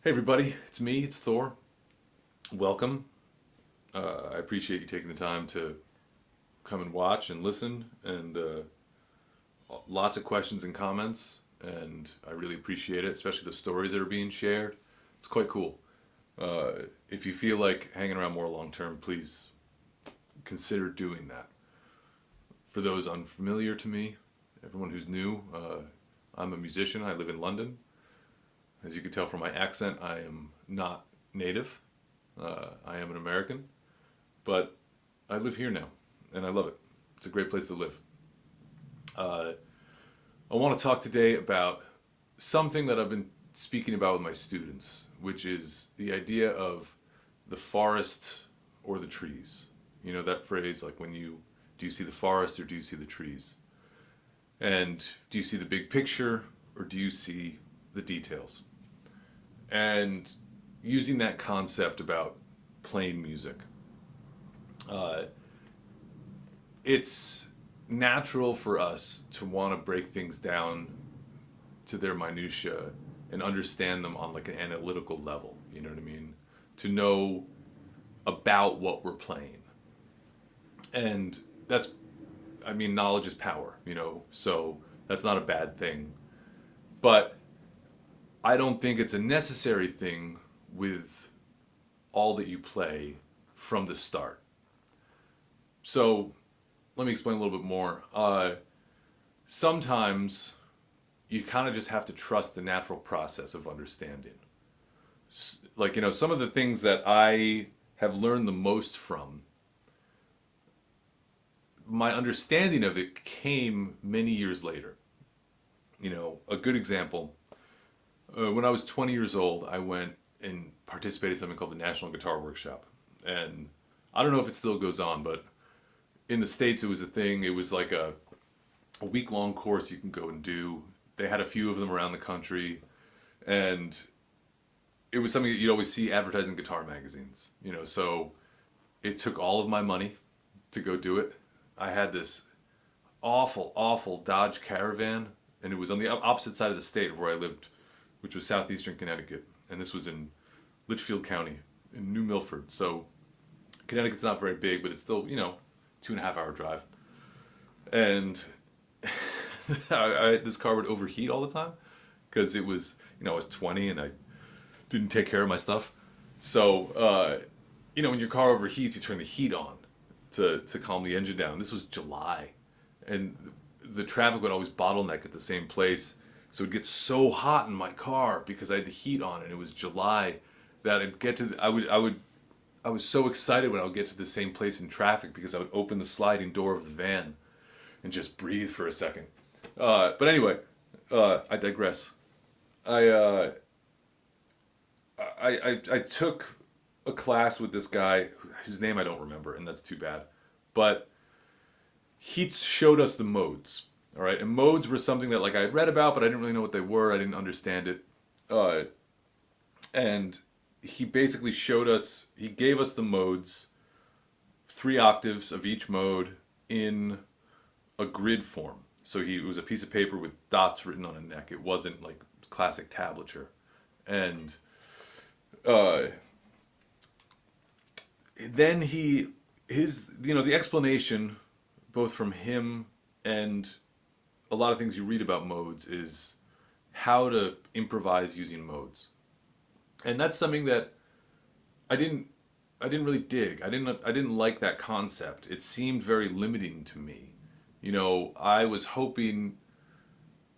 Hey everybody, it's me, it's Thor. Welcome. I appreciate you taking the time to come and watch and listen, and lots of questions and comments, and I really appreciate it, especially the stories that are being shared. It's quite cool. If you feel like hanging around more long term, please consider doing that. For those unfamiliar to me, everyone who's new, I'm a musician. I live in London. As you can tell from my accent, I am not native. I am an American, but I live here now, and I love it. It's a great place to live. I want to talk today about something that I've been speaking about with my students, which is the idea of the forest or the trees. You know that phrase, like do you see the forest or do you see the trees? And do you see the big picture or do you see the details? And using that concept about playing music, it's natural for us to want to break things down to their minutia and understand them on like an analytical level. You know what I mean? To know about what we're playing. And knowledge is power, so that's not a bad thing. But I don't think it's a necessary thing with all that you play from the start. So let me explain a little bit more. Sometimes you kind of just have to trust the natural process of understanding. Some of the things that I have learned the most from, my understanding of it came many years later. A good example, when I was 20 years old, I went and participated in something called the National Guitar Workshop. And I don't know if it still goes on, but in the States it was a thing. It was like a week-long course you can go and do. They had a few of them around the country. And it was something that you'd always see advertised in guitar magazines. So it took all of my money to go do it. I had this awful, awful Dodge Caravan, and it was on the opposite side of the state of where I lived, which was southeastern Connecticut. And this was in Litchfield County, in New Milford. So Connecticut's not very big, but it's still, 2.5 hour drive. And this car would overheat all the time because it was, I was 20 and I didn't take care of my stuff. So, when your car overheats, you turn the heat on to calm the engine down. This was July, and the traffic would always bottleneck at the same place. So it'd get so hot in my car because I had the heat on and it was July that I'd get to I was so excited when I would get to the same place in traffic because I would open the sliding door of the van and just breathe for a second. But anyway, I digress. I took a class with this guy whose name I don't remember, and that's too bad. But he showed us the modes. All right, and modes were something that I had read about, but I didn't really know what they were. I didn't understand it. And he basically he gave us the modes, 3 octaves of each mode in a grid form. So it was a piece of paper with dots written on a neck. It wasn't like classic tablature. And then the explanation, both from him and a lot of things you read about modes, is how to improvise using modes. And that's something that I didn't really dig. I didn't like that concept. It seemed very limiting to me. I was hoping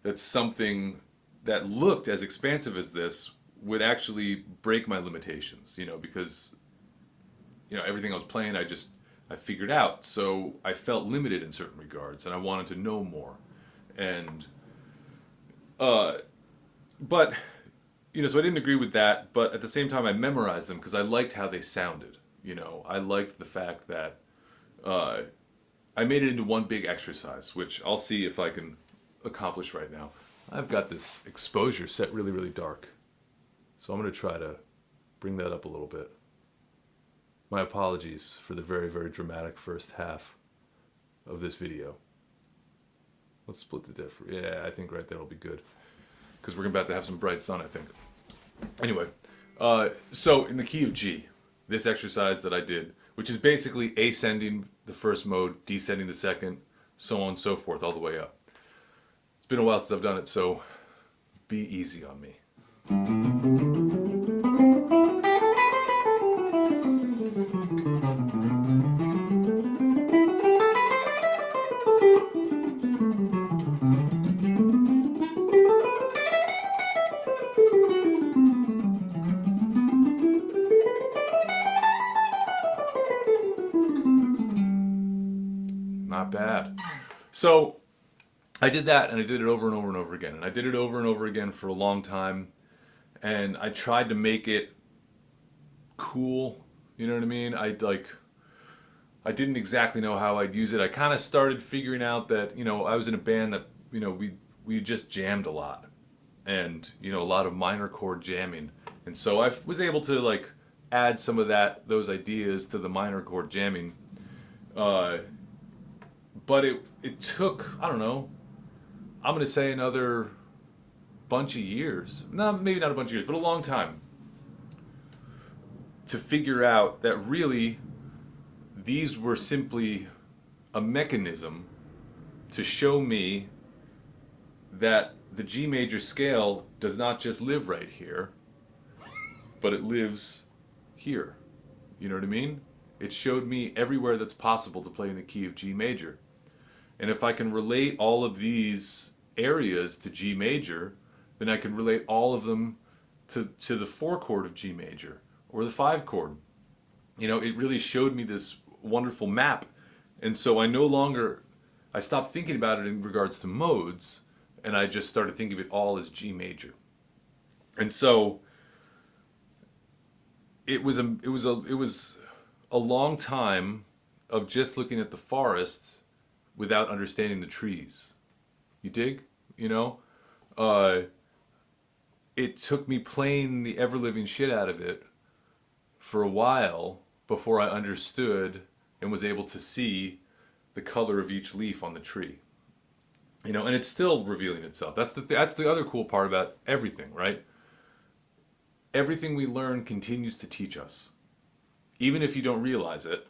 that something that looked as expansive as this would actually break my limitations, because everything I was playing I figured out. So I felt limited in certain regards and I wanted to know more. And but so I didn't agree with that, but at the same time I memorized them because I liked how they sounded. I liked the fact that I made it into one big exercise, which I'll see if I can accomplish right now. I've got this exposure set really, really dark. So I'm going to try to bring that up a little bit. My apologies for the very, very dramatic first half of this video. Let's split the difference. Yeah, I think right there will be good. Because we're about to have some bright sun, I think. Anyway, So in the key of G, this exercise that I did, which is basically ascending the first mode, descending the second, so on and so forth, all the way up. It's been a while since I've done it, so be easy on me. Not bad. So I did that, and I did it over and over and over again. And I did it over and over again for a long time. And I tried to make it cool. You know what I mean? I didn't exactly know how I'd use it. I kind of started figuring out that, I was in a band that, we just jammed a lot. And, a lot of minor chord jamming. And so I was able to, add some of those ideas to the minor chord jamming. But it took, I don't know, I'm going to say another bunch of years. No, maybe not a bunch of years, but a long time. To figure out that really these were simply a mechanism to show me that the G major scale does not just live right here, but it lives here. You know what I mean? It showed me everywhere that's possible to play in the key of G major. And if I can relate all of these areas to G major, then I can relate all of them to the 4 chord of G major or the 5 chord. It really showed me this wonderful map. And so I stopped thinking about it in regards to modes, and I just started thinking of it all as G major. And so it was a long time of just looking at the forest without understanding the trees. You dig? It took me playing the ever-living shit out of it for a while before I understood and was able to see the color of each leaf on the tree. And it's still revealing itself. That's the other cool part about everything, right? Everything we learn continues to teach us. Even if you don't realize it,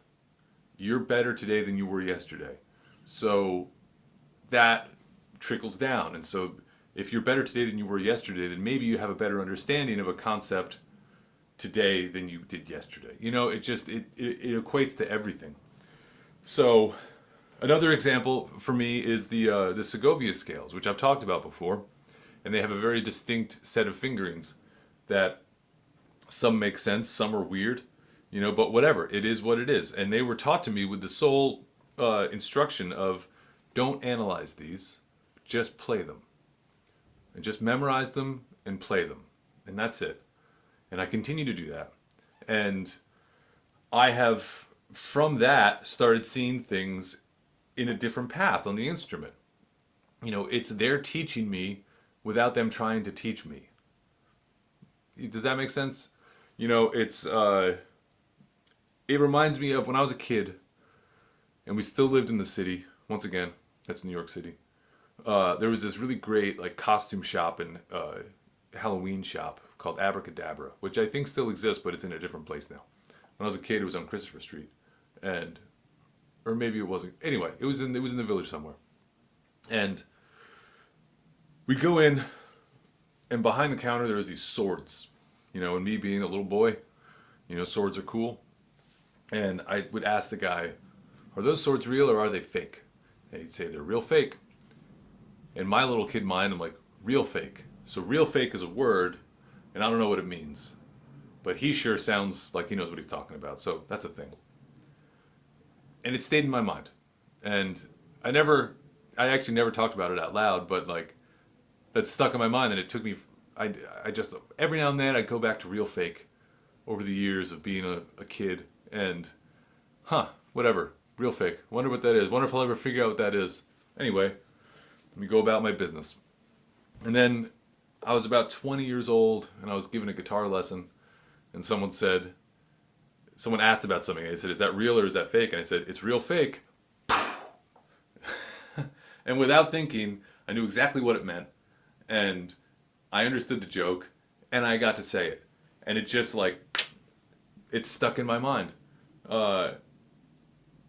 you're better today than you were yesterday. So that trickles down. And so if you're better today than you were yesterday, then maybe you have a better understanding of a concept today than you did yesterday. It equates to everything. So another example for me is the Segovia scales, which I've talked about before. And they have a very distinct set of fingerings that some make sense, some are weird, but whatever. It is what it is. And they were taught to me with the sole instruction of don't analyze these, just play them. And just memorize them and play them. And that's it. And I continue to do that. And I have, from that, started seeing things in a different path on the instrument. It's they're teaching me without them trying to teach me. Does that make sense? It reminds me of when I was a kid and we still lived in the city. Once again, that's New York City. There was this really great costume shop and Halloween shop called Abracadabra, which I think still exists, but it's in a different place now. When I was a kid, it was on Christopher Street, or maybe it wasn't. Anyway, it was in the village somewhere, and we'd go in, and behind the counter there was these swords, and me being a little boy, swords are cool, and I would ask the guy, "Are those swords real or are they fake?" And he'd say they're real fake. In my little kid mind, I'm like, real fake. So real fake is a word, and I don't know what it means. But he sure sounds like he knows what he's talking about, so that's a thing. And it stayed in my mind. And I actually never talked about it out loud, but that stuck in my mind, and it took me, I just, every now and then I'd go back to real fake over the years of being a kid, and, whatever, real fake. Wonder what that is. Wonder if I'll ever figure out what that is. Anyway, let me go about my business. And then I was about 20 years old, and I was given a guitar lesson, and someone asked about something, and I said, "Is that real or is that fake?" And I said, "It's real fake." And without thinking, I knew exactly what it meant, and I understood the joke, and I got to say it. And it just like, it's stuck in my mind. And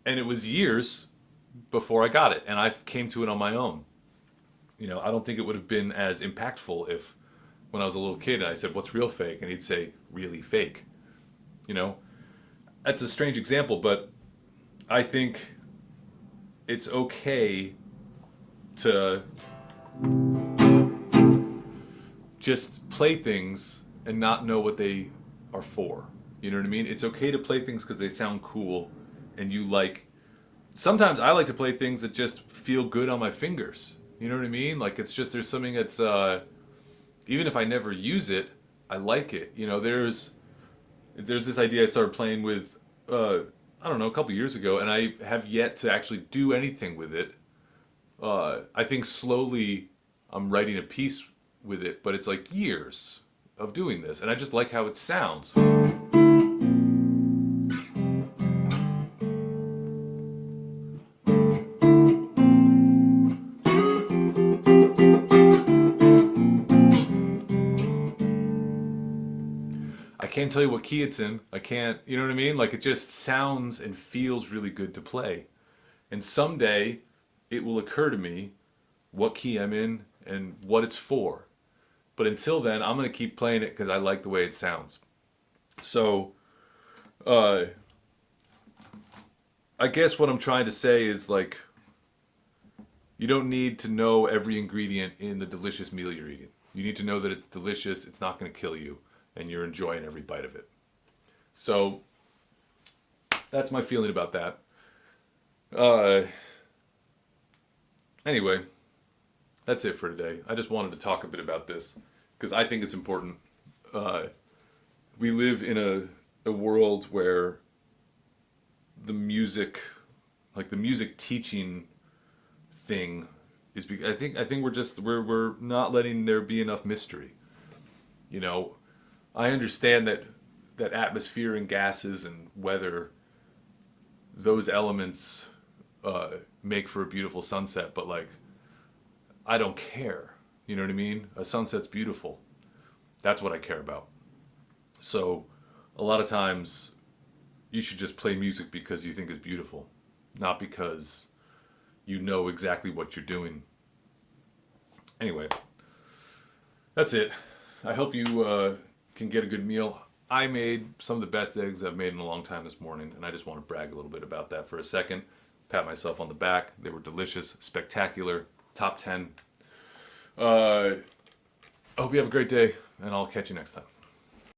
it was years before I got it, and I came to it on my own. You know, I don't think it would have been as impactful if when I was a little kid and I said, "What's real fake?" and he'd say, "Really fake." You know, that's a strange example, but I think it's okay to just play things and not know what they are for. You know what I mean? It's okay to play things because they sound cool and you like. Sometimes I like to play things that just feel good on my fingers. You know what I mean? Like it's just, there's something that's, even if I never use it, I like it. You know, there's this idea I started playing with, I don't know, a couple years ago, and I have yet to actually do anything with it. I think slowly I'm writing a piece with it, but it's like years of doing this, and I just like how it sounds. I can't tell you what key it's in. I can't, you know what I mean? Like it just sounds and feels really good to play. And someday it will occur to me what key I'm in and what it's for. But until then, I'm going to keep playing it because I like the way it sounds. So, I guess what I'm trying to say is like, you don't need to know every ingredient in the delicious meal you're eating. You need to know that it's delicious, it's not going to kill you, and you're enjoying every bite of it. So, that's my feeling about that. Anyway, that's it for today. I just wanted to talk a bit about this because I think it's important. We live in a world where the music teaching thing is. I think we're not letting there be enough mystery. You know, I understand that atmosphere and gases and weather, those elements make for a beautiful sunset, but like, I don't care. You know what I mean? A sunset's beautiful. That's what I care about. So, a lot of times, you should just play music because you think it's beautiful, not because you know exactly what you're doing. Anyway, that's it. I hope you can get a good meal. I made some of the best eggs I've made in a long time this morning, and I just want to brag a little bit about that for a second. Pat myself on the back. They were delicious, spectacular, top 10. I hope you have a great day, and I'll catch you next time.